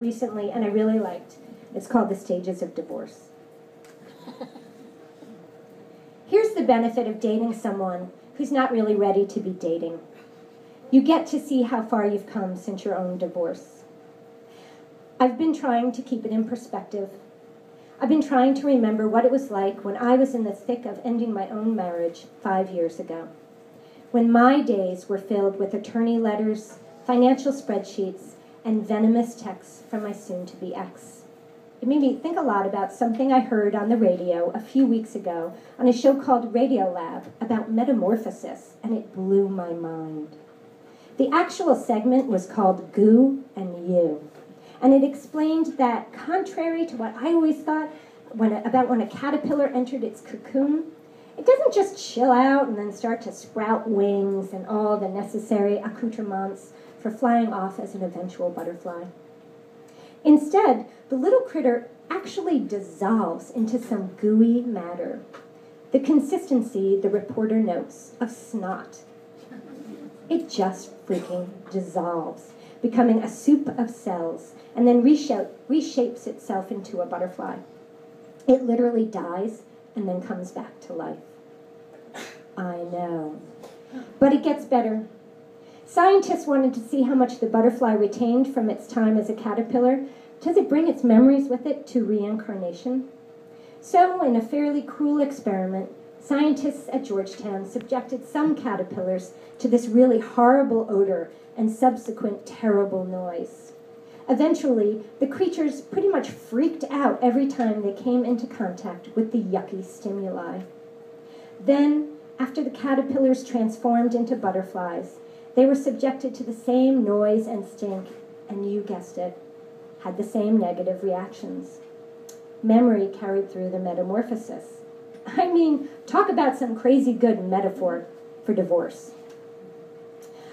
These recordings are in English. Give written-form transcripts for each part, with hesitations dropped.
recently, and I really liked. It's called The Stages of Divorce. Here's the benefit of dating someone who's not really ready to be dating. You get to see how far you've come since your own divorce. I've been trying to keep it in perspective. I've been trying to remember what it was like when I was in the thick of ending my own marriage 5 years ago, when my days were filled with attorney letters, financial spreadsheets, and venomous texts from my soon-to-be ex. It made me think a lot about something I heard on the radio a few weeks ago on a show called Radiolab about metamorphosis, and it blew my mind. The actual segment was called Goo and You, and it explained that, contrary to what I always thought about when a caterpillar entered its cocoon, it doesn't just chill out and then start to sprout wings and all the necessary accoutrements for flying off as an eventual butterfly. Instead, the little critter actually dissolves into some gooey matter, the consistency, the reporter notes, of snot. It just freaking dissolves, becoming a soup of cells, and then reshapes itself into a butterfly. It literally dies and then comes back to life. I know. But it gets better. Scientists wanted to see how much the butterfly retained from its time as a caterpillar. Does it bring its memories with it to reincarnation? So, in a fairly cruel experiment, scientists at Georgetown subjected some caterpillars to this really horrible odor and subsequent terrible noise. Eventually, the creatures pretty much freaked out every time they came into contact with the yucky stimuli. Then, after the caterpillars transformed into butterflies, they were subjected to the same noise and stink, and you guessed it, had the same negative reactions. Memory carried through the metamorphosis. I mean, talk about some crazy good metaphor for divorce.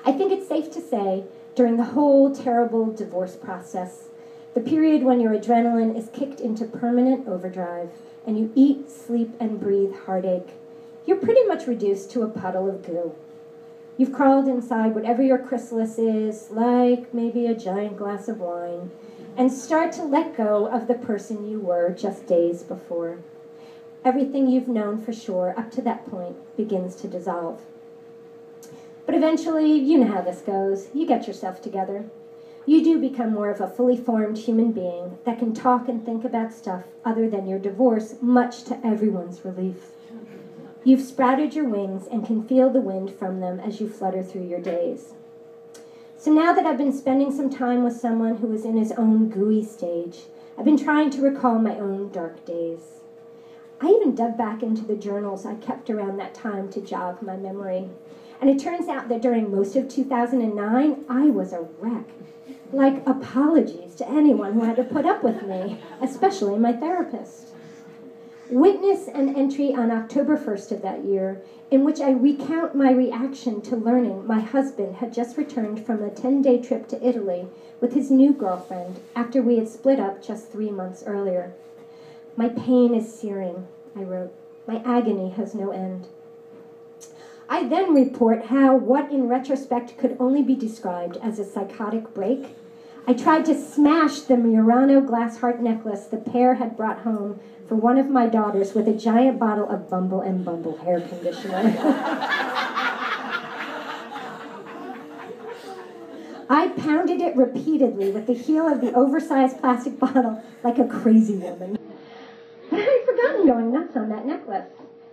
I think it's safe to say, during the whole terrible divorce process, the period when your adrenaline is kicked into permanent overdrive and you eat, sleep, and breathe heartache, you're pretty much reduced to a puddle of goo. You've crawled inside whatever your chrysalis is, like maybe a giant glass of wine, and start to let go of the person you were just days before. Everything you've known for sure up to that point begins to dissolve. But eventually, you know how this goes. You get yourself together. You do become more of a fully formed human being that can talk and think about stuff other than your divorce, much to everyone's relief. You've sprouted your wings and can feel the wind from them as you flutter through your days. So now that I've been spending some time with someone who is in his own gooey stage, I've been trying to recall my own dark days. I even dug back into the journals I kept around that time to jog my memory. And it turns out that during most of 2009, I was a wreck. Like, apologies to anyone who had to put up with me, especially my therapist. Witness an entry on October 1st of that year in which I recount my reaction to learning my husband had just returned from a 10-day trip to Italy with his new girlfriend after we had split up just 3 months earlier. My pain is searing, I wrote. My agony has no end. I then report how what in retrospect could only be described as a psychotic break, I tried to smash the Murano glass heart necklace the pair had brought home for one of my daughters with a giant bottle of Bumble and Bumble hair conditioner. I pounded it repeatedly with the heel of the oversized plastic bottle like a crazy woman. But I had forgotten going nuts on that necklace,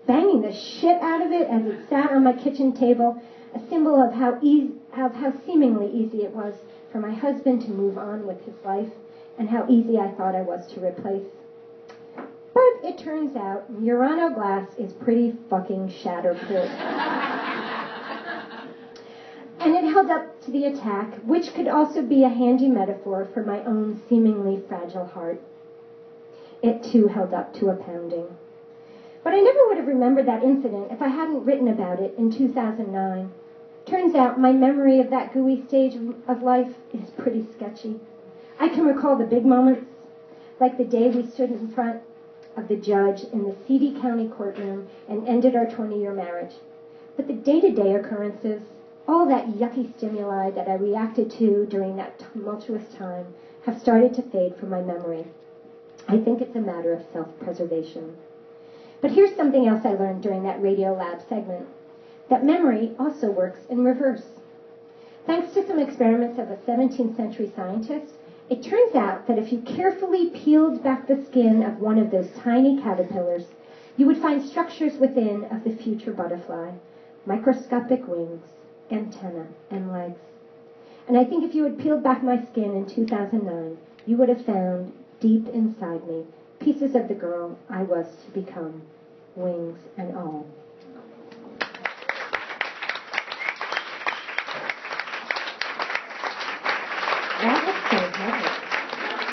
banging the shit out of it as it sat on my kitchen table, a symbol of how seemingly easy it was for my husband to move on with his life, and how easy I thought I was to replace. But it turns out Murano glass is pretty fucking shatterproof. And it held up to the attack, which could also be a handy metaphor for my own seemingly fragile heart. It too held up to a pounding. But I never would have remembered that incident if I hadn't written about it in 2009. Turns out my memory of that gooey stage of life is pretty sketchy. I can recall the big moments, like the day we stood in front of the judge in the seedy county courtroom and ended our 20-year marriage. But the day-to-day occurrences, all that yucky stimuli that I reacted to during that tumultuous time, have started to fade from my memory. I think it's a matter of self-preservation. But here's something else I learned during that Radiolab segment, that memory also works in reverse. Thanks to some experiments of a 17th century scientist, it turns out that if you carefully peeled back the skin of one of those tiny caterpillars, you would find structures within of the future butterfly, microscopic wings, antenna, and legs. And I think if you had peeled back my skin in 2009, you would have found, deep inside me, pieces of the girl I was to become, wings and all. That was so heavy.